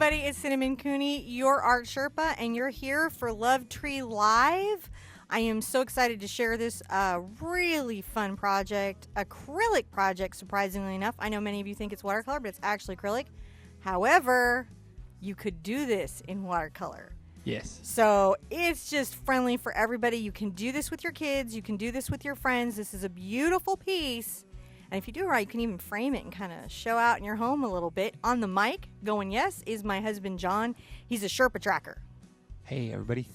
everybody, it's Cinnamon Cooney, your Art Sherpa, and you're here for Love Tree Live. I am so excited to share this really fun project, acrylic project, surprisingly enough. I know many of you think it's watercolor, but it's actually acrylic. However, you could do this in watercolor. Yes. So it's just friendly for everybody. You can do this with your kids. You can do this with your friends. This is a beautiful piece. And if you do it right, you can even frame it and kind of show out in your home a little bit. On the mic, going yes, is my husband, John. He's a Sherpa tracker. Hey, everybody.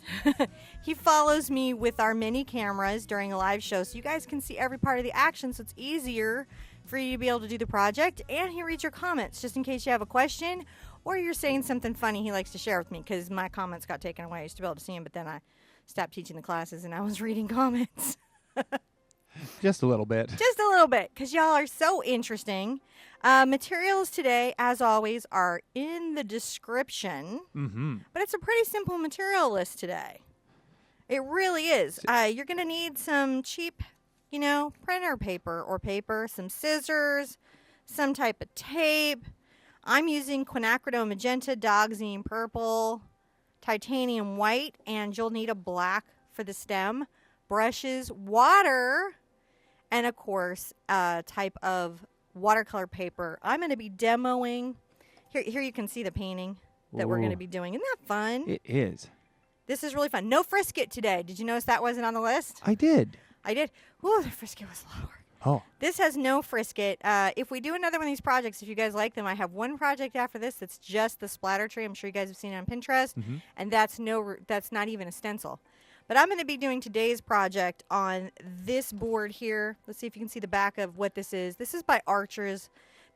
He follows me with our mini cameras during a live show, so you guys can see every part of the action, so it's easier for you to be able to do the project. And he reads your comments, just in case you have a question or you're saying something funny he likes to share with me, because my comments got taken away. I used to be able to see them, but then I stopped teaching the classes and I was reading comments. Just a little bit. Just a little bit, because y'all are so interesting. Materials today, as always, are in the description. Mm-hmm. But it's a pretty simple material list today. It really is. You're going to need some cheap, printer paper or paper, some scissors, some type of tape. I'm using quinacridone magenta, dogzine purple, titanium white, and you'll need a black for the stem, brushes, water, and of course, a type of watercolor paper. I'm going to be demoing. Here you can see the painting that we're going to be doing. Isn't that fun? It is. This is really fun. No frisket today. Did you notice that wasn't on the list? I did. I did. Ooh, the frisket was a lot of work. Oh. This has no frisket. If we do another one of these projects, if you guys like them, I have one project after this that's just the splatter tree. I'm sure you guys have seen it on Pinterest. Mm-hmm. And that's not even a stencil. But I'm going to be doing today's project on this board here. Let's see if you can see the back of what this is. This is by Archers.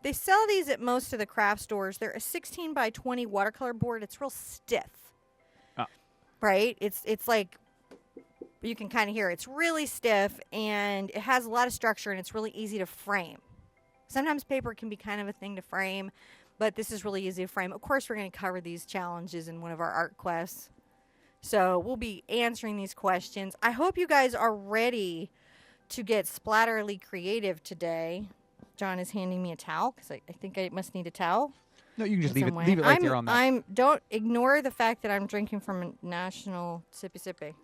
They sell these at most of the craft stores. They're a 16 by 20 watercolor board. It's real stiff. Oh. Right? It's like, you can kind of hear it's really stiff, and it has a lot of structure, and it's really easy to frame. Sometimes paper can be kind of a thing to frame, but this is really easy to frame. Of course, we're going to cover these challenges in one of our art quests. So we'll be answering these questions. I hope you guys are ready to get splatterly creative today. John is handing me a towel because I think I must need a towel. No, you can just leave it right there on that. Don't ignore the fact that I'm drinking from a national sippy sippy.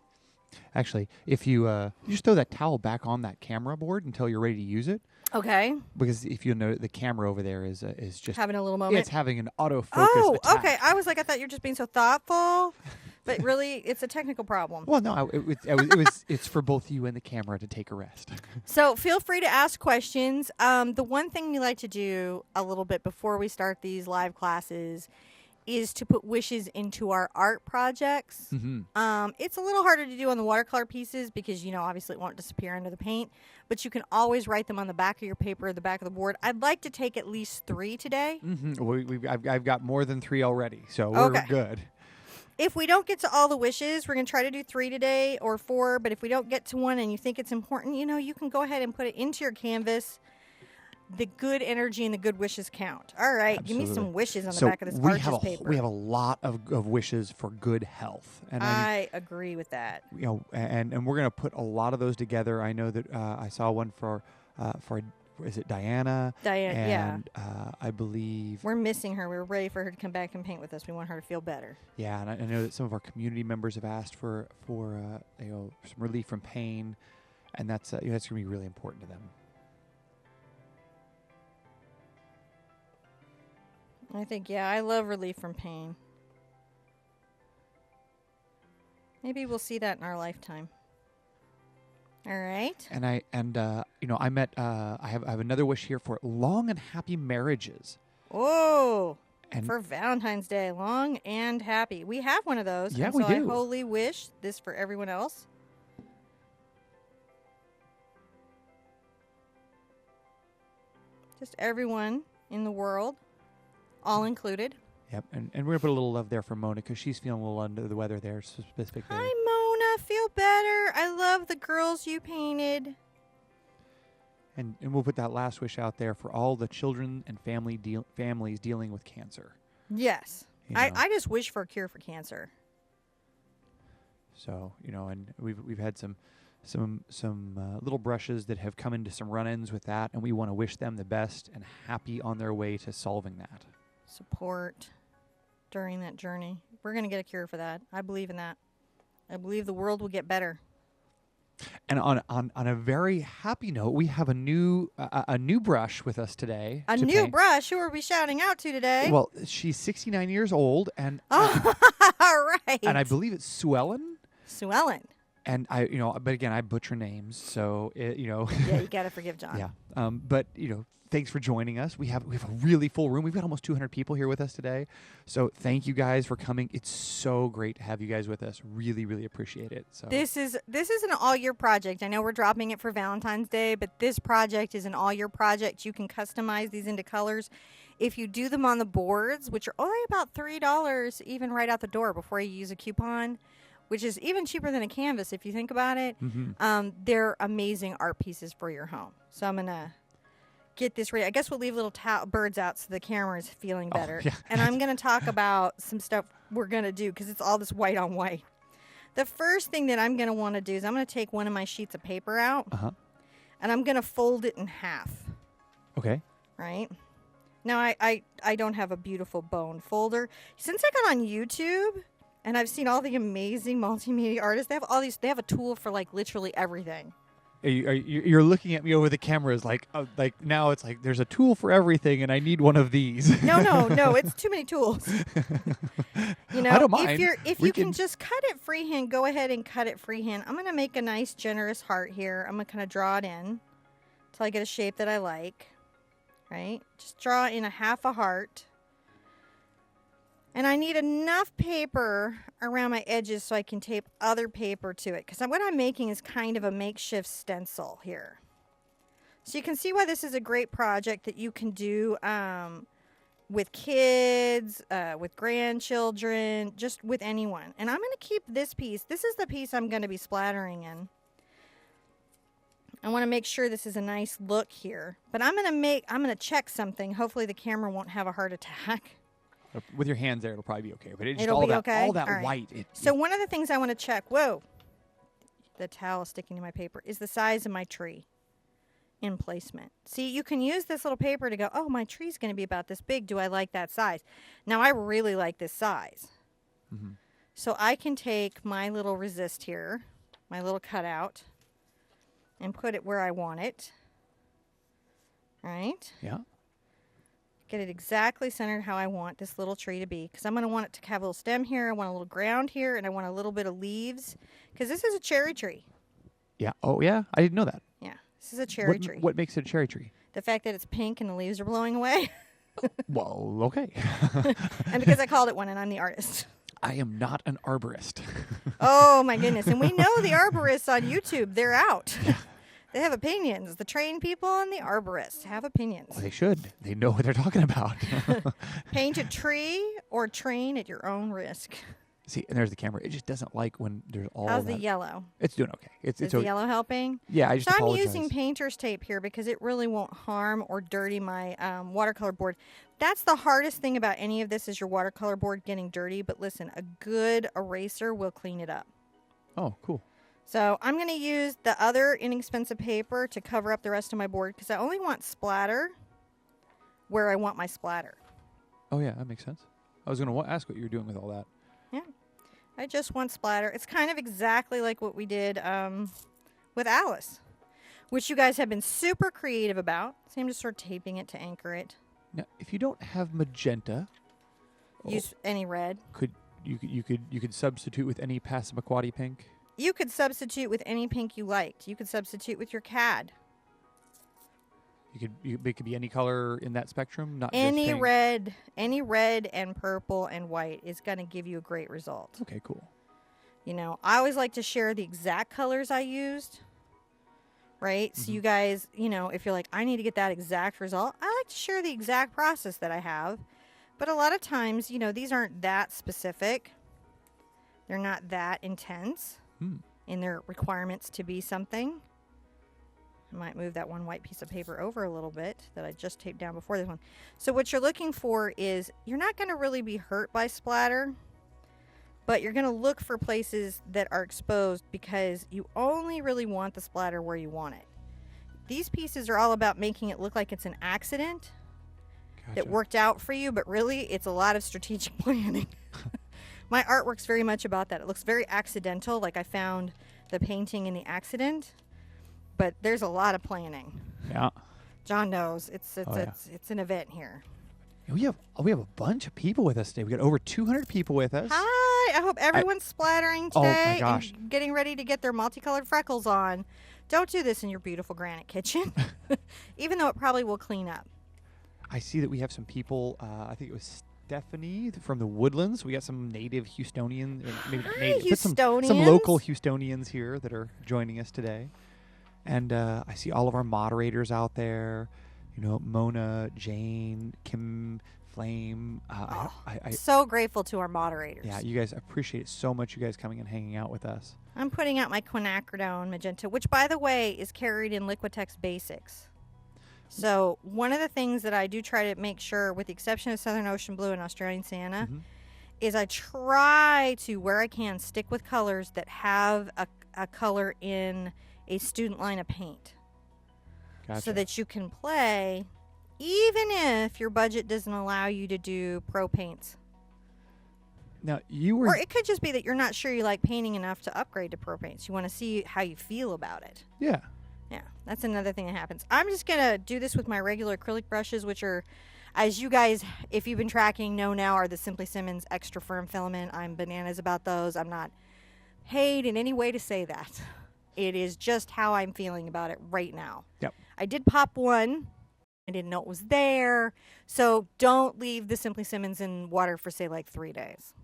Actually, if you just throw that towel back on that camera board until you're ready to use it. Okay. Because if you know, the camera over there is just having a little moment. It's having an autofocus. Oh, attack. Okay. I thought you were just being so thoughtful. But really, it's a technical problem. Well, no, it's for both you and the camera to take a rest. So feel free to ask questions. The one thing we like to do a little bit before we start these live classes is to put wishes into our art projects. Mm-hmm. It's a little harder to do on the watercolor pieces because, obviously it won't disappear under the paint. But you can always write them on the back of your paper or the back of the board. I'd like to take at least 3 today. Mm-hmm. I've got more than 3 already, so we're good. If we don't get to all the wishes, we're going to try to do 3 today or 4. But if we don't get to one and you think it's important, you can go ahead and put it into your canvas. The good energy and the good wishes count. All right, Absolutely. Give me some wishes on the back of this Arches paper. We have a lot of wishes for good health. And I agree with that. And we're going to put a lot of those together. I know that I saw one for is it Diana? Diana, and I believe we're missing her. We're ready for her to come back and paint with us. We want her to feel better. Yeah, and I know that some of our community members have asked for some relief from pain, and that's going to be really important to them. I think, I love relief from pain. Maybe we'll see that in our lifetime. All right. And I met I have another wish here for long and happy marriages. Oh, and for Valentine's Day, long and happy. We have one of those. Yeah, and we so do. I wholly wish this for everyone else. Just everyone in the world, all included. Yep, and we're going to put a little love there for Mona because she's feeling a little under the weather there specifically. Hi, Mona. Feel better. I love the girls you painted. And we'll put that last wish out there for all the children and families dealing with cancer. Yes. I just wish for a cure for cancer. So, and we've had some little brushes that have come into some run-ins with that, and we want to wish them the best and happy on their way to solving that. Support during that journey. We're going to get a cure for that. I believe in that. I believe the world will get better. And on a very happy note, we have a new brush with us today. A to new paint. brush. Who are we shouting out to today? Well, she's 69 years old, and all right. and I believe it's Suellen. Suellen. And but again, I butcher names, so Yeah, you got to forgive John. Yeah. But thanks for joining us. We have a really full room. We've got almost 200 people here with us today. So thank you guys for coming. It's so great to have you guys with us. Really, really appreciate it. So This is an all-year project. I know we're dropping it for Valentine's Day, but this project is an all-year project. You can customize these into colors. If you do them on the boards, which are only about $3 even right out the door before you use a coupon, which is even cheaper than a canvas if you think about it, they're amazing art pieces for your home. So I'm going to get this ready. I guess we'll leave little birds out so the camera is feeling better. Yeah. And I'm going to talk about some stuff we're going to do because it's all this white on white. The first thing that I'm going to want to do is I'm going to take one of my sheets of paper out, and I'm going to fold it in half. Okay. Right? Now, I don't have a beautiful bone folder. Since I got on YouTube, and I've seen all the amazing multimedia artists, they have a tool for like literally everything. You're looking at me over the cameras like now it's like there's a tool for everything and I need one of these. No, it's too many tools. I don't mind. If you can just cut it freehand, go ahead and cut it freehand. I'm going to make a nice generous heart here. I'm going to kind of draw it in until I get a shape that I like. Right? Just draw in a half a heart. And I need enough paper around my edges so I can tape other paper to it. Because what I'm making is kind of a makeshift stencil here. So you can see why this is a great project that you can do with kids, with grandchildren, just with anyone. And I'm going to keep this piece. This is the piece I'm going to be splattering in. I want to make sure this is a nice look here. But I'm going to check something. Hopefully the camera won't have a heart attack. With your hands there, it'll probably be okay. But It'll be okay? all that All right. white. So one of the things I want to check, the towel is sticking to my paper, is the size of my tree in placement. See, you can use this little paper to go, oh, my tree's going to be about this big. Do I like that size? Now, I really like this size. So I can take my little resist here, my little cutout, and put it where I want it. Right? Yeah. Get it exactly centered how I want this little tree to be. Because I'm going to want it to have a little stem here. I want a little ground here. And I want a little bit of leaves. Because this is a cherry tree. Yeah. Oh, yeah. I didn't know that. Yeah. This is a cherry tree. What makes it a cherry tree? The fact that it's pink and the leaves are blowing away. Well, okay. And because I called it one and I'm the artist. I am not an arborist. Oh, my goodness. And we know the arborists on YouTube. They're out. They have opinions. The trained people and the arborists have opinions. Well, they should. They know what they're talking about. Paint a tree or train at your own risk. See, and there's the camera. It just doesn't like when there's all How's that. the yellow? It's doing okay. It's Is the yellow helping? Yeah, I just So I'm apologize. using painter's tape here because it really won't harm or dirty my watercolor board. That's the hardest thing about any of this is your watercolor board getting dirty. But listen, a good eraser will clean it up. Oh, cool. So I'm going to use the other inexpensive paper to cover up the rest of my board because I only want splatter where I want my splatter. Oh, yeah, that makes sense. I was going to ask what you were doing with all that. Yeah. I just want splatter. It's kind of exactly like what we did with Alice, which you guys have been super creative about. So I'm just sort of taping it to anchor it. Now, if you don't have magenta, Use any red. you could substitute with any Passamaquoddy pink. You could substitute with any pink you liked. You could substitute with your CAD. It could be any color in that spectrum, not Any just pink. any red and purple and white is going to give you a great result. Okay, cool. You know, I always like to share the exact colors I used. Right? So you guys, if you're like, I need to get that exact result, I like to share the exact process that I have. But a lot of times, these aren't that specific. They're not that intense in their requirements to be something. I might move that one white piece of paper over a little bit that I just taped down before this one. So what you're looking for is you're not going to really be hurt by splatter, but you're going to look for places that are exposed because you only really want the splatter where you want it. These pieces are all about making it look like it's an accident that worked out for you, but really it's a lot of strategic planning. My artwork's very much about that. It looks very accidental, like I found the painting in the accident, but there's a lot of planning. Yeah. John knows it's an event here. We have a bunch of people with us today. We got over 200 people with us. Hi, I hope everyone's splattering Oh, my today gosh. and getting ready to get their multicolored freckles on. Don't do this in your beautiful granite kitchen, even though it probably will clean up. I see that we have some people. I think it was Stephanie from the Woodlands. We got some native Houstonians, maybe not native, but some local Houstonians here that are joining us today. And I see all of our moderators out there. You know, Mona, Jane, Kim, Flame. So grateful to our moderators. Yeah, you guys, appreciate it so much. You guys coming and hanging out with us. I'm putting out my quinacridone magenta, which, by the way, is carried in Liquitex Basics. So one of the things that I do try to make sure, with the exception of Southern Ocean Blue and Australian Sienna, is I try to, where I can, stick with colors that have a color in a student line of paint. Gotcha. So that you can play, even if your budget doesn't allow you to do pro paints. Now, you were... Or it could just be that you're not sure you like painting enough to upgrade to pro paints. You want to see how you feel about it. Yeah. Yeah, that's another thing that happens. I'm just going to do this with my regular acrylic brushes, which are, as you guys, if you've been tracking, know now, are the Simply Simmons Extra Firm Filament. I'm bananas about those. I'm not paid in any way to say that. It is just how I'm feeling about it right now. Yep. I did pop one. I didn't know it was there. So don't leave the Simply Simmons in water for, say, like 3 days.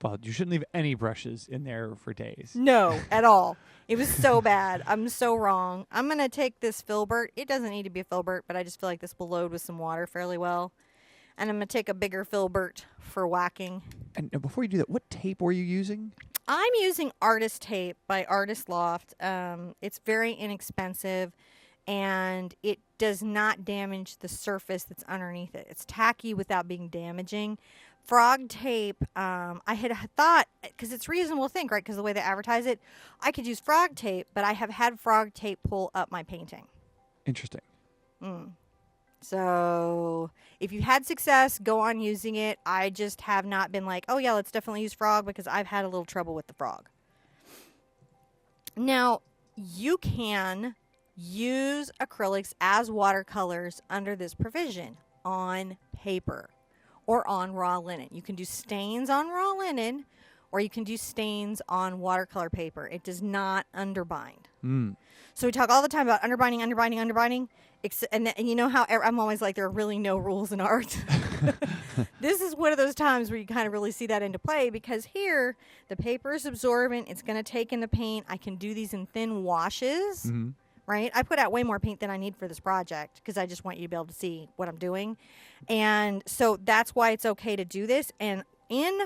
Well, you shouldn't leave any brushes in there for days. No, at all. It was so bad. I'm so wrong. I'm going to take this filbert. It doesn't need to be a filbert, but I just feel like this will load with some water fairly well. And I'm going to take a bigger filbert for whacking. And before you do that, what tape were you using? I'm using Artist Tape by Artist Loft. It's very inexpensive, and it does not damage the surface that's underneath it. It's tacky without being damaging. Frog tape, I had thought, because it's reasonable to think, right, because the way they advertise it, I could use frog tape, but I have had frog tape pull up my painting. Interesting. So if you've had success, go on using it. I just have not been like, oh yeah, let's definitely use frog, because I've had a little trouble with the frog. Now, you can use acrylics as watercolors under this provision on paper or on raw linen. You can do stains on raw linen, or you can do stains on watercolor paper. It does not underbind. So we talk all the time about underbinding. And you know how I'm always like, there are really no rules in art. This is one of those times where you kind of really see that into play, because here the paper is absorbent. It's going to take in the paint. I can do these in thin washes, right? I put out way more paint than I need for this project, because I just want you to be able to see what I'm doing. And so that's why it's okay to do this. And in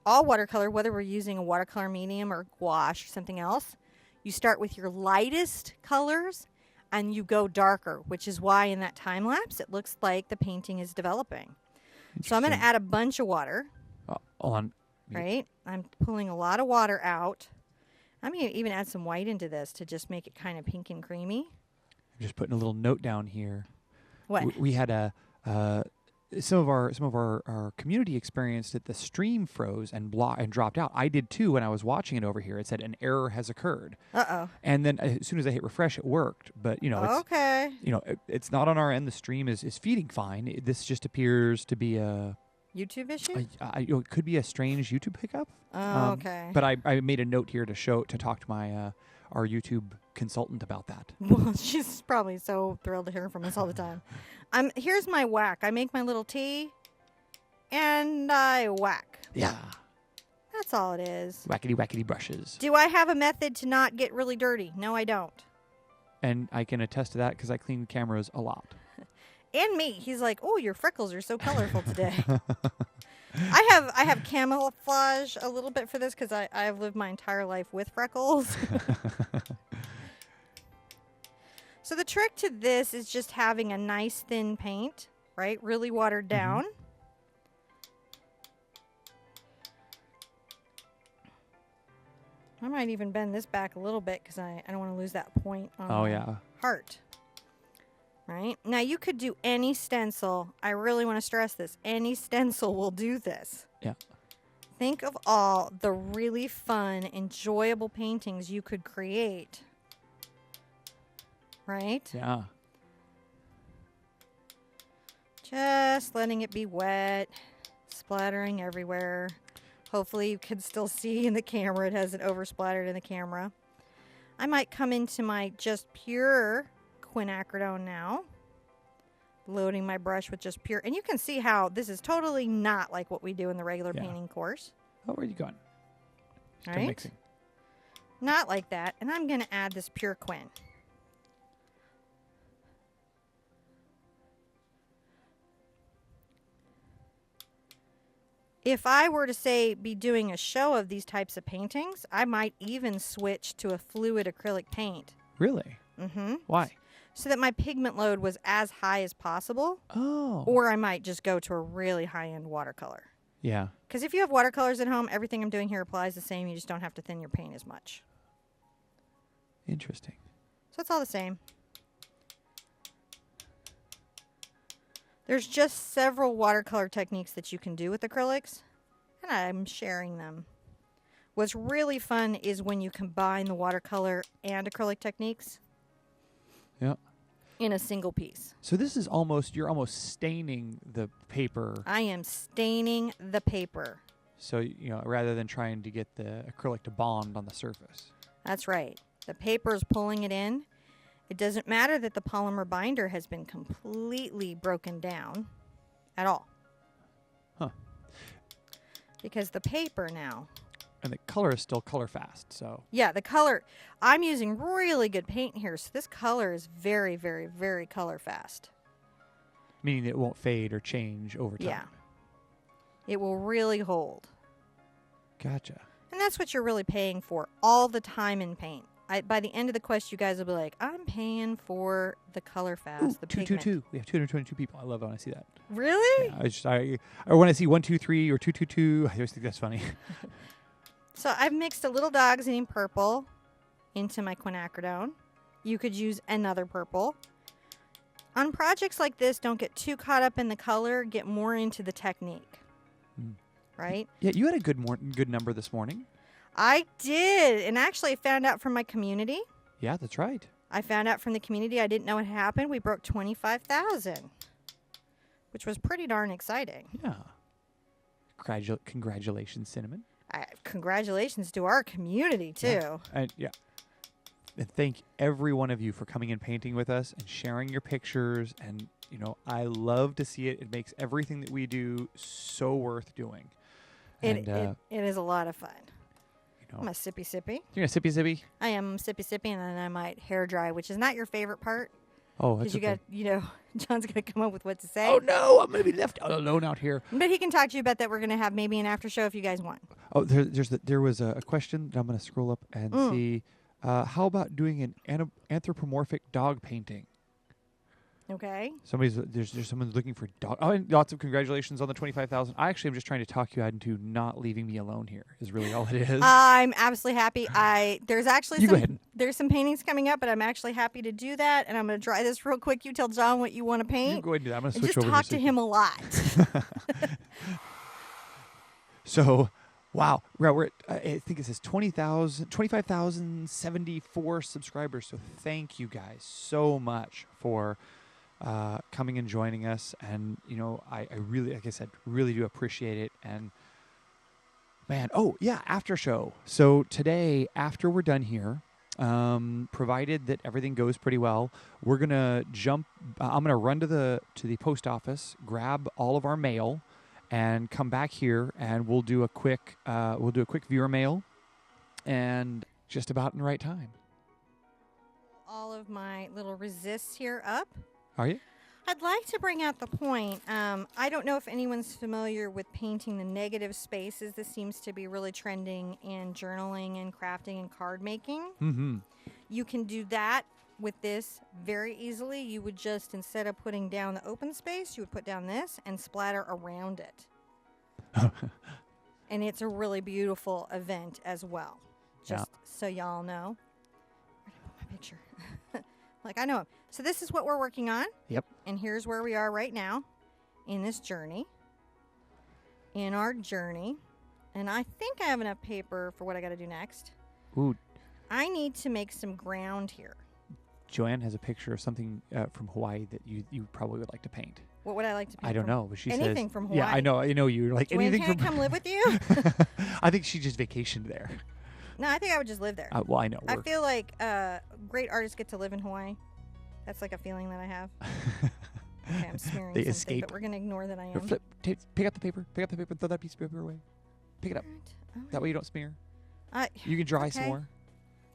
all watercolor, whether we're using a watercolor medium or gouache or something else, you start with your lightest colors and you go darker, which is why in that time lapse it looks like the painting is developing. So I'm going to add a bunch of water. Right? I'm pulling a lot of water out. I'm going to even add some white into this to just make it kind of pink and creamy. I'm just putting a little note down here. What? We had some of our community experienced that the stream froze and dropped out. I did too when I was watching it over here. It said an error has occurred. Uh-oh. And then as soon as I hit refresh, it worked. But okay. It's not on our end. The stream is feeding fine. This just appears to be a YouTube issue? It could be a strange YouTube pickup. Oh, okay. But I made a note here to talk to my our YouTube consultant about that. Well, she's probably so thrilled to hear from us all the time. Here's my whack. I make my little tea, and I whack. Yeah. That's all it is. Wackety brushes. Do I have a method to not get really dirty? No, I don't. And I can attest to that because I clean cameras a lot. And me. He's like, oh, your freckles are so colorful today. I have camouflage a little bit for this because I've lived my entire life with freckles. So the trick to this is just having a nice thin paint, right? Really watered down. I might even bend this back a little bit because I don't want to lose that point on my heart. Right? Now, you could do any stencil. I really want to stress this. Any stencil will do this. Yeah. Think of all the really fun, enjoyable paintings you could create. Right? Yeah. Just letting it be wet, splattering everywhere. Hopefully you can still see in the camera. It hasn't oversplattered in the camera. I might come into my just pure quinacridone now. Loading my brush with just pure. And you can see how this is totally not like what we do in the regular painting course. Oh, where are you going? Still Right? mixing. Not like that. And I'm going to add this pure quin. If I were to say be doing a show of these types of paintings, I might even switch to a fluid acrylic paint. Really? Mm-hmm. Why? So that my pigment load was as high as possible. Oh. Or I might just go to a really high-end watercolor. Yeah. Because if you have watercolors at home, everything I'm doing here applies the same. You just don't have to thin your paint as much. Interesting. So it's all the same. There's just several watercolor techniques that you can do with acrylics, and I'm sharing them. What's really fun is when you combine the watercolor and acrylic techniques in a single piece. So this is you're almost staining the paper. I am staining the paper. So, rather than trying to get the acrylic to bond on the surface. That's right. The paper is pulling it in. It doesn't matter that the polymer binder has been completely broken down at all. Huh. Because the paper now. And the color is still color fast, so. Yeah, the color. I'm using really good paint here, so this color is very, very, very color fast. Meaning it won't fade or change over time. Yeah. It will really hold. Gotcha. And that's what you're really paying for all the time in paint. By the end of the quest, you guys will be like, I'm paying for the color fast, the pigment. 222. We have 222 people. I love it when I see that. Really? Yeah, I when I see 123 or 222, I always think that's funny. So I've mixed a little dog's name purple into my quinacridone. You could use another purple. On projects like this, don't get too caught up in the color. Get more into the technique. Right? Yeah, you had a good number this morning. I did. And actually, I found out from my community. Yeah, that's right. I found out from the community. I didn't know what happened. We broke 25,000, which was pretty darn exciting. Yeah. Congratulations, Cinnamon. Congratulations to our community, too. Yeah. And thank every one of you for coming and painting with us and sharing your pictures. And, I love to see it. It makes everything that we do so worth doing. It is a lot of fun. I'm a sippy. You're a sippy? I am sippy, and then I might hair dry, which is not your favorite part. Oh, that's okay. You got, John's going to come up with what to say. Oh, no, I'm going to be left alone out here. But he can talk to you about that. We're going to have maybe an after show if you guys want. Oh, there was a question that I'm going to scroll up and see. How about doing an anthropomorphic dog painting? Okay. There's someone looking for dog. Oh, and lots of congratulations on the 25,000. I actually am just trying to talk you into not leaving me alone here. Is really all it is. I'm absolutely happy. There's actually go ahead. There's some paintings coming up, but I'm actually happy to do that. And I'm going to try this real quick. You tell John what you want to paint. You go ahead and do that. I'm going to switch over. Just talk to him a lot. So, wow, we're at, I think it says 25,074 subscribers. So thank you guys so much for coming and joining us. And, I really, like I said, really do appreciate it. And man, after show. So today, after we're done here, provided that everything goes pretty well, we're going to jump, I'm going to run to the post office, grab all of our mail, and come back here, and we'll do a quick viewer mail, and just about in the right time. All of my little resists here up. Are you? I'd like to bring out the point. I don't know if anyone's familiar with painting the negative spaces. This seems to be really trending in journaling and crafting and card making. Mm-hmm. You can do that with this very easily. You would just, instead of putting down the open space, you would put down this and splatter around it. And it's a really beautiful event as well. Just so y'all know. Where did I put my picture? I know. So this is what we're working on. Yep. And here's where we are right now in this journey. In our journey. And I think I have enough paper for what I got to do next. Ooh. I need to make some ground here. Joanne has a picture of something from Hawaii that you probably would like to paint. What would I like to paint? I don't know, but she says anything from Hawaii. Yeah, I know. You're like Joanne, anything can from. I come live with you? I think she just vacationed there. No, I think I would just live there. Well, I know. I feel like great artists get to live in Hawaii. That's like a feeling that I have. Okay, I'm smearing They something, escape. but we're going to ignore that I am. Pick up the paper. Pick up the paper. Throw that piece of paper away. Pick it up. That way you don't smear. You can dry some more.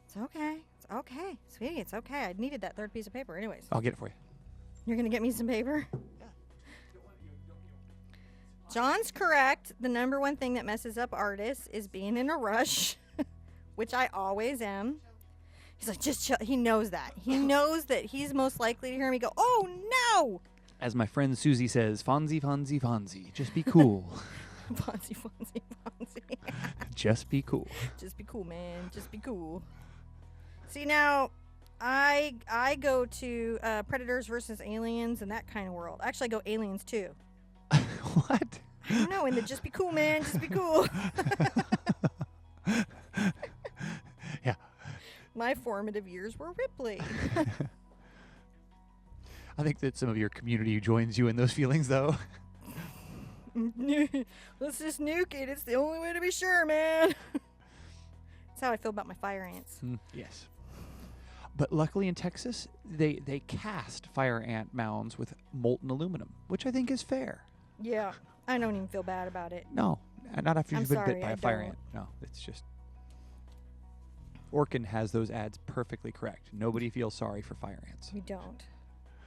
It's okay. It's okay. Sweetie, it's okay. I needed that third piece of paper anyways. I'll get it for you. You're going to get me some paper? John's correct. The number one thing that messes up artists is being in a rush, which I always am. He's like, just chill. He knows that. He knows that he's most likely to hear me go, oh, no. As my friend Susie says, Fonzie, Fonzie, Fonzie. Just be cool. Fonzie, Fonzie, Fonzie. Just be cool. Just be cool, man. Just be cool. See, now, I go to Predators versus Aliens and that kind of world. Actually, I go Aliens, too. What? I don't know. And the just be cool, man. Just be cool. Yeah. My formative years were Ripley. I think that some of your community joins you in those feelings, though. Let's just nuke it. It's the only way to be sure, man. That's how I feel about my fire ants. Yes. But luckily in Texas, they cast fire ant mounds with molten aluminum, which I think is fair. Yeah. I don't even feel bad about it. No, not after you've been bit by I a fire don't. ant. No, it's just... Orkin has those ads perfectly correct. Nobody feels sorry for fire ants. We don't.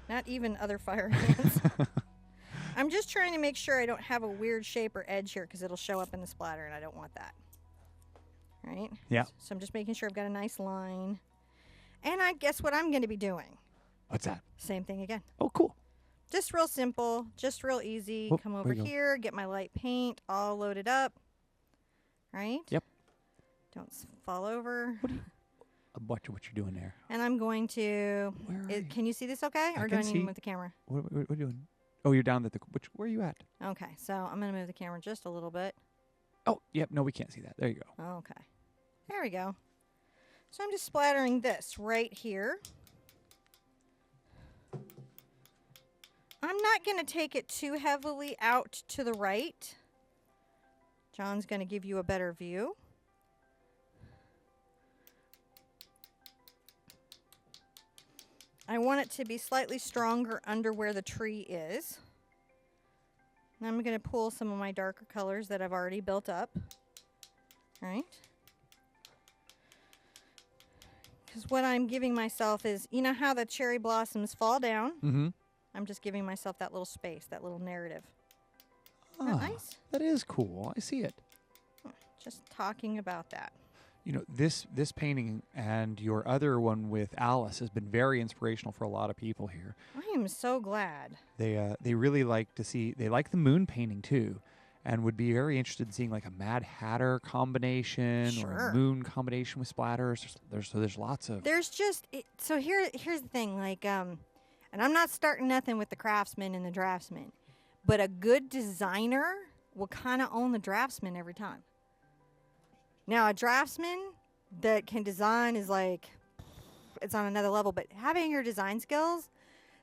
Not even other fire ants. I'm just trying to make sure I don't have a weird shape or edge here because it'll show up in the splatter, and I don't want that. Right? Yeah. So I'm just making sure I've got a nice line. And I guess what I'm going to be doing. What's that? Same thing again. Oh, cool. Just real simple. Just real easy. Whoop, Come over here. Get my light paint all loaded up. Right? Yep. Don't fall over. I'm watching what you're doing there. And I'm going to... Can you see this okay? Or do I need to move the camera? What are you doing? Oh, you're down at the... where are you at? Okay, so I'm going to move the camera just a little bit. Oh, yep. No, we can't see that. There you go. Okay. There we go. So I'm just splattering this right here. I'm not going to take it too heavily out to the right. John's going to give you a better view. I want it to be slightly stronger under where the tree is. And I'm going to pull some of my darker colors that I've already built up. All right? Because what I'm giving myself is, you know how the cherry blossoms fall down? Mm-hmm. I'm just giving myself that little space, that little narrative. Ah, Isn't that nice? That is cool. I see it. Just talking about that. You know, this painting and your other one with Alice has been very inspirational for a lot of people here. I am so glad. They really like to see, they like the moon painting too, and would be very interested in seeing like a Mad Hatter combination or a moon combination with splatters. There's lots of... There's just, so here's the thing, like, and I'm not starting nothing with the craftsman and the draftsman, but a good designer will kind of own the draftsman every time. Now, a draftsman that can design is like, it's on another level, but having your design skills,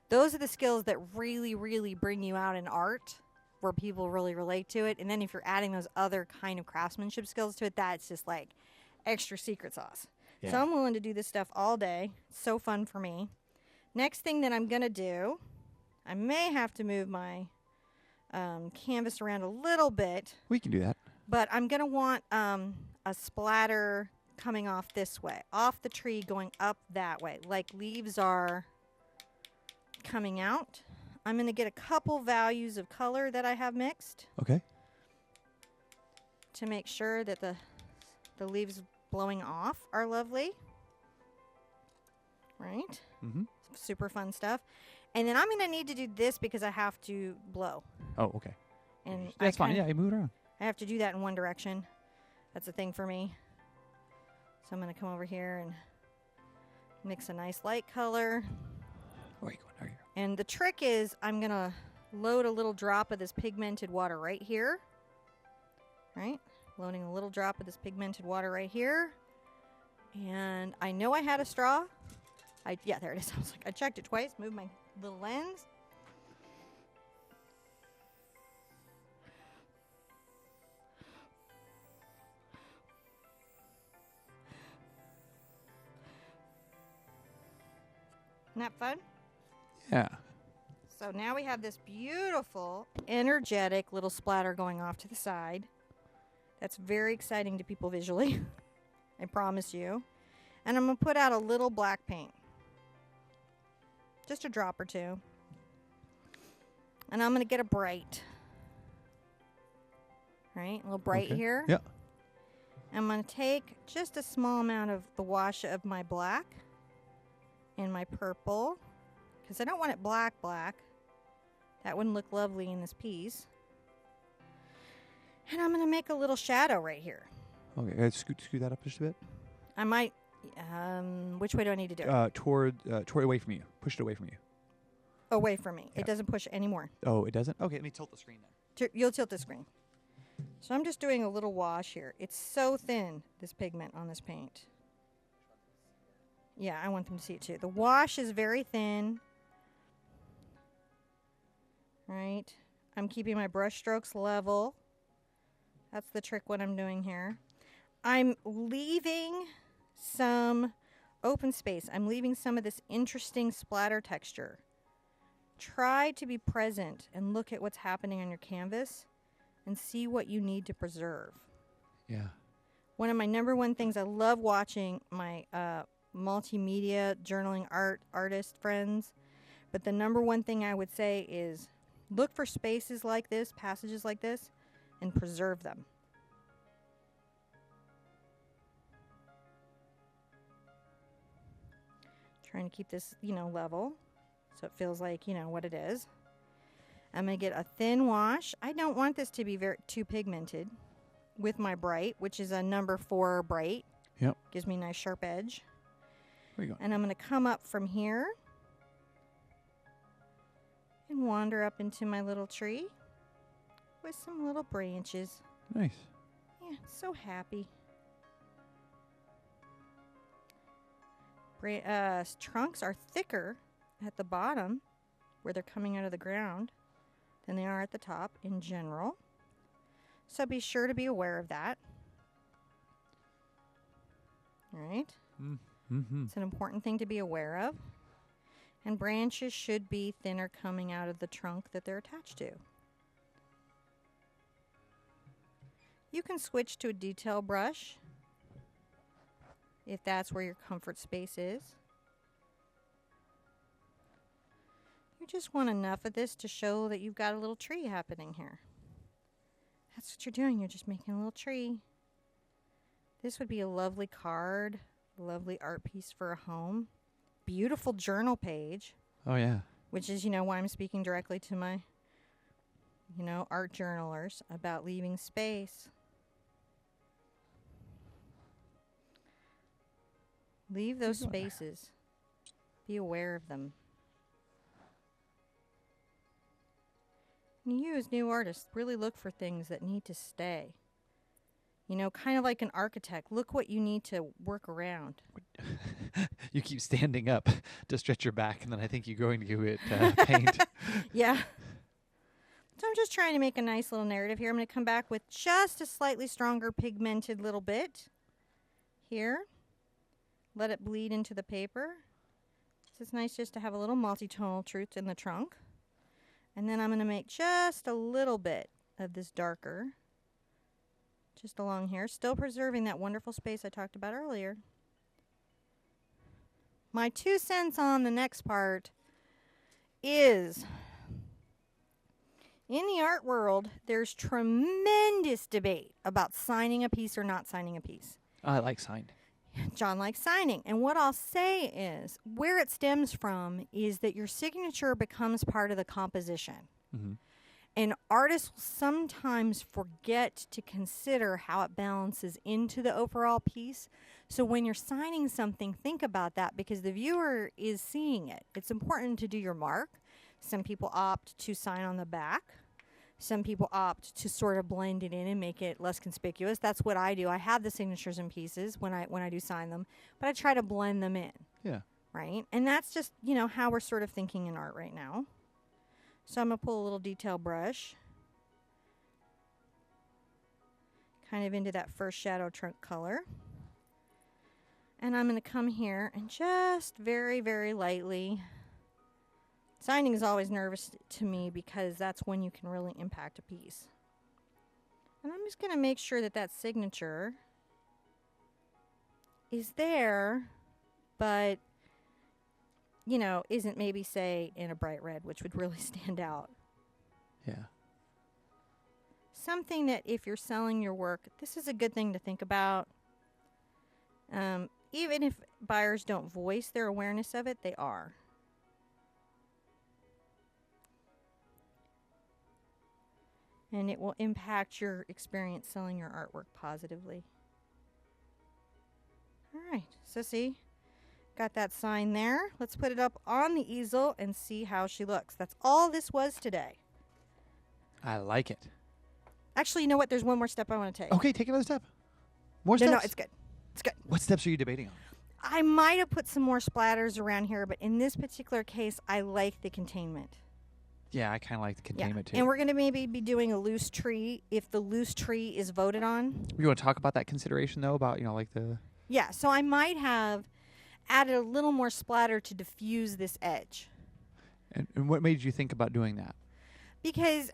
those are the skills that really, really bring you out in art where people really relate to it. And then if you're adding those other kind of craftsmanship skills to it, that's just like extra secret sauce. Yeah. So I'm willing to do this stuff all day. It's so fun for me. Next thing that I'm going to do, I may have to move my canvas around a little bit. We can do that. But I'm going to want a splatter coming off this way, off the tree going up that way, like leaves are coming out. I'm going to get a couple values of color that I have mixed. Okay. To make sure that the leaves blowing off are lovely. Right? Mm-hmm. Super fun stuff. And then I'm going to need to do this because I have to blow. Oh, okay. And that's fine. Yeah, you move it around. I have to do that in one direction. That's a thing for me. So I'm going to come over here and mix a nice light color, Where are you going? Are you? And the trick is I'm going to load a little drop of this pigmented water right here. Right? Loading a little drop of this pigmented water right here. And I know I had a straw. Yeah, there it is. I was like, I checked it twice. Moved my little lens. Isn't that fun? Yeah. So now we have this beautiful, energetic little splatter going off to the side. That's very exciting to people visually. I promise you. And I'm going to put out a little black paint. Just a drop or two. And I'm going to get a bright. Right? A little bright here. Yeah. I'm going to take just a small amount of the wash of my black and my purple. Because I don't want it black. That wouldn't look lovely in this piece. And I'm going to make a little shadow right here. Okay, scoot that up just a bit. I might... which way do I need to do it? Toward away from you. Push it away from you. Away from me. Yeah. It doesn't push anymore. Oh, it doesn't? Okay, let me tilt the screen then. You'll tilt the screen. So I'm just doing a little wash here. It's so thin, this pigment on this paint. Yeah, I want them to see it too. The wash is very thin. Right? I'm keeping my brush strokes level. That's the trick what I'm doing here. I'm leaving some open space. I'm leaving some of this interesting splatter texture. Try to be present and look at what's happening on your canvas and see what you need to preserve. Yeah. One of my number one things, I love watching my multimedia journaling artist friends, but the number one thing I would say is look for spaces like this, passages like this, and preserve them. Trying to keep this, level so it feels like, what it is. I'm going to get a thin wash. I don't want this to be too pigmented with my bright, which is a number 4 bright. Yep. Gives me a nice sharp edge. Where you going? And I'm going to come up from here and wander up into my little tree with some little branches. Nice. Yeah, so happy. Trunks are thicker at the bottom where they're coming out of the ground than they are at the top in general. So be sure to be aware of that. All right? Mm-hmm. It's an important thing to be aware of. And branches should be thinner coming out of the trunk that they're attached to. You can switch to a detail brush if that's where your comfort space is. You just want enough of this to show that you've got a little tree happening here. That's what you're doing. You're just making a little tree. This would be a lovely card, a lovely art piece for a home. Beautiful journal page. Oh, yeah. Which is, why I'm speaking directly to my, art journalers about leaving space. Leave those spaces. Be aware of them. And you as new artists, really look for things that need to stay. Kind of like an architect. Look what you need to work around. You keep standing up to stretch your back, and then I think you're going to give it paint. Yeah. So I'm just trying to make a nice little narrative here. I'm going to come back with just a slightly stronger pigmented little bit here. Let it bleed into the paper. So it's nice just to have a little multi-tonal truth in the trunk. And then I'm going to make just a little bit of this darker. Just along here. Still preserving that wonderful space I talked about earlier. My 2 cents on the next part is, in the art world, there's tremendous debate about signing a piece or not signing a piece. I like signed. John likes signing. And what I'll say is, where it stems from is that your signature becomes part of the composition. Mm-hmm. And artists will sometimes forget to consider how it balances into the overall piece. So when you're signing something, think about that because the viewer is seeing it. It's important to do your mark. Some people opt to sign on the back. Some people opt to sort of blend it in and make it less conspicuous. That's what I do. I have the signatures in pieces when I do sign them, but I try to blend them in. Yeah. Right? And that's just, you know, how we're sort of thinking in art right now. So I'm going to pull a little detail brush kind of into that first shadow trunk color. And I'm going to come here and just very, very lightly. Signing is always nervous to me because that's when you can really impact a piece. And I'm just going to make sure that that signature is there, but, you know, isn't maybe, say, in a bright red, which would really stand out. Yeah. Something that if you're selling your work, this is a good thing to think about. Even if buyers don't voice their awareness of it, they are. And it will impact your experience selling your artwork positively. All right, so see, got that sign there. Let's put it up on the easel and see how she looks. That's all this was today. I like it. Actually, you know what? There's one more step I want to take. Okay, take another step. More steps? No, it's good. It's good. What steps are you debating on? I might have put some more splatters around here, but in this particular case, I like the containment. Yeah, I kind of like the containment too. And we're going to maybe be doing a loose tree if the loose tree is voted on. You want to talk about that consideration though, about, you know, like the... Yeah, so I might have added a little more splatter to diffuse this edge. And what made you think about doing that? Because,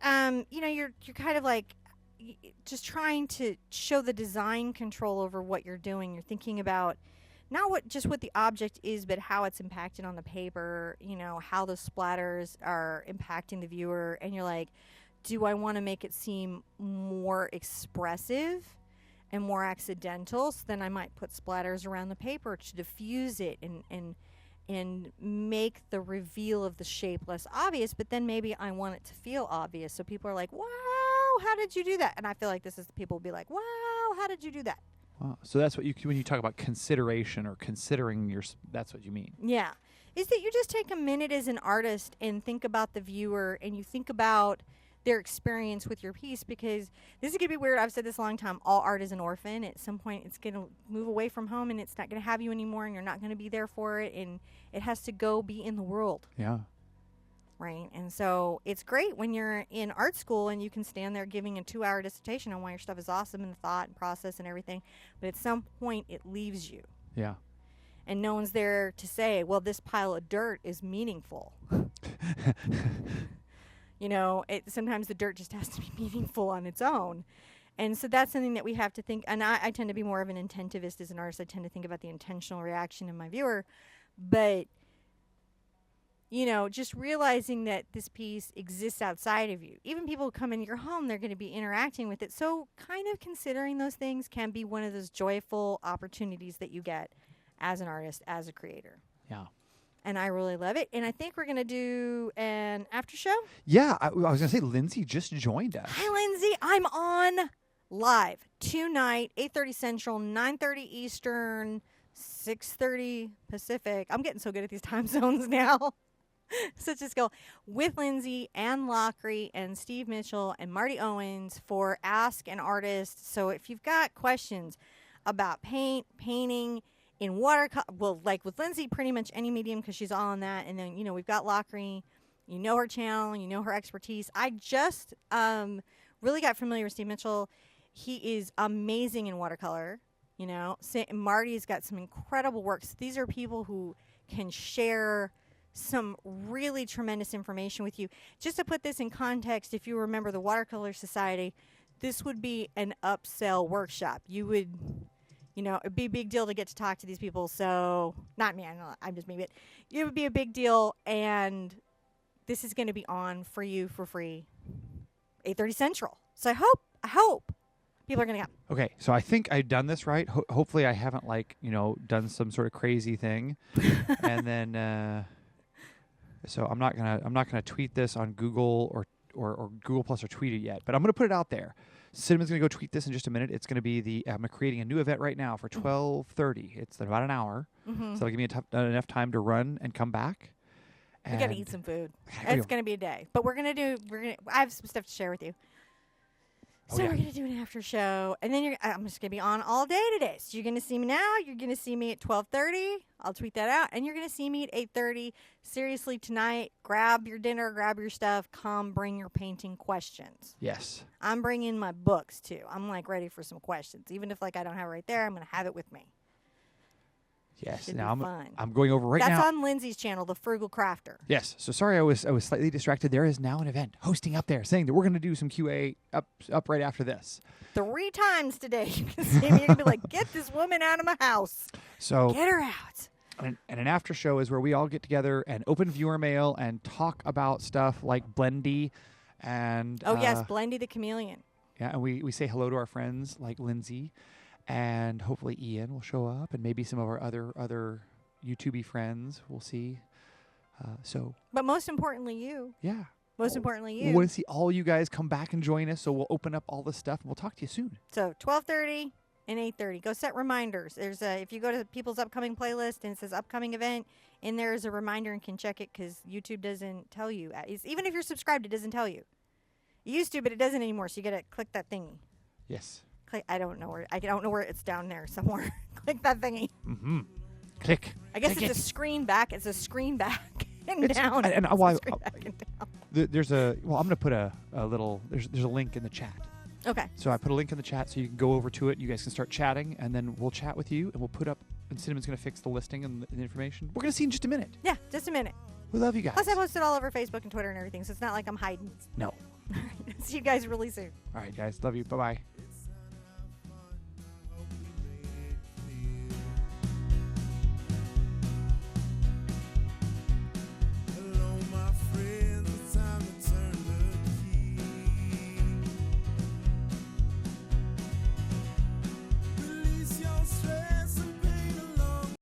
you know, you're kind of like just trying to show the design control over what you're doing. You're thinking about not what the object is, but how it's impacted on the paper, you know, how the splatters are impacting the viewer. And you're like, do I want to make it seem more expressive and more accidental? So then I might put splatters around the paper to diffuse it and make the reveal of the shape less obvious, but then maybe I want it to feel obvious. So people are like, wow, how did you do that? And I feel like people will be like, wow, how did you do that? Wow. So that's what when you talk about consideration or considering that's what you mean. Yeah. Is that you just take a minute as an artist and think about the viewer and you think about their experience with your piece, because this is going to be weird. I've said this a long time. All art is an orphan. At some point, it's going to move away from home and it's not going to have you anymore and you're not going to be there for it. And it has to go be in the world. Yeah. Right. And so it's great when you're in art school and you can stand there giving a 2-hour dissertation on why your stuff is awesome and the thought and process and everything. But at some point, it leaves you. Yeah. And no one's there to say, well, this pile of dirt is meaningful. You know, sometimes the dirt just has to be meaningful on its own. And so that's something that we have to think. And I tend to be more of an intentivist as an artist. I tend to think about the intentional reaction in my viewer. But, you know, just realizing that this piece exists outside of you. Even people who come into your home, they're going to be interacting with it. So kind of considering those things can be one of those joyful opportunities that you get as an artist, as a creator. Yeah. And I really love it. And I think we're going to do an after show. Yeah, I was going to say, Lindsay just joined us. Hi, Lindsay. I'm on live tonight, 8:30 Central, 9:30 Eastern, 6:30 Pacific. I'm getting so good at these time zones now. Such a skill. With Lindsay and Lockery and Steve Mitchell and Marty Owens for Ask an Artist. So if you've got questions about painting, in watercolor, well, like with Lindsay, pretty much any medium because she's all on that. And then, you know, we've got Lockery. You know her channel. You know her expertise. I just really got familiar with Steve Mitchell. He is amazing in watercolor. You know, Marty's got some incredible works. These are people who can share some really tremendous information with you. Just to put this in context, if you remember the Watercolor Society, this would be an upsell workshop. You would... You know, it'd be a big deal to get to talk to these people. So, not me, I'm just me, but it would be a big deal. And this is going to be on for you for free, 8:30 Central. So I hope people are going to come. Okay, so I think I've done this right. Hopefully, I haven't done some sort of crazy thing, and then so I'm not gonna tweet this on Google or or Google Plus or tweet it yet, but I'm going to put it out there. Cinnamon's going to go tweet this in just a minute. It's going to be I'm creating a new event right now for 12:30. It's about an hour, so it'll give me enough time to run and come back. We got to eat some food. It's going to be a day, but I have some stuff to share with you. So we're going to do an after show, and then I'm just going to be on all day today. So you're going to see me now. You're going to see me at 12:30. I'll tweet that out, and you're going to see me at 8:30. Seriously, tonight, grab your dinner, grab your stuff, come bring your painting questions. Yes. I'm bringing my books, too. I'm, ready for some questions. Even if, I don't have it right there, I'm going to have it with me. Yes. Should now be fun. I'm going over right now. That's on Lindsay's channel, The Frugal Crafter. Yes. So sorry, I was slightly distracted. There is now an event hosting up there, saying that we're going to do some QA up right after this. 3 times today, you can see me. You're going to be like, get this woman out of my house. So get her out. And an after show is where we all get together and open viewer mail and talk about stuff like Blendy and yes, Blendy the Chameleon. Yeah, and we say hello to our friends like Lindsay. And hopefully Ian will show up, and maybe some of our other YouTube-y friends. We'll see. But most importantly, you. Yeah. Most importantly, you. We want to see all you guys come back and join us, so we'll open up all this stuff, and we'll talk to you soon. So 12:30 and 8:30. Go set reminders. There's if you go to people's upcoming playlist and it says upcoming event, and there's a reminder and can check it because YouTube doesn't tell you. Even if you're subscribed, it doesn't tell you. It used to, but it doesn't anymore. So you got to click that thingy. Yes. I don't know where it's down there somewhere. Click that thingy. Mm-hmm. Click. I guess Click it's a screen back. It's a screen back and down. There's a. Well, I'm going to put a little. There's a link in the chat. Okay. So I put a link in the chat so you can go over to it. You guys can start chatting, and then we'll chat with you, and we'll put up. And Cinnamon's going to fix the listing and the information. We're going to see in just a minute. Yeah, just a minute. We love you guys. Plus, I post it all over Facebook and Twitter and everything, so it's not like I'm hiding. No. See you guys really soon. All right, guys. Love you. Bye-bye.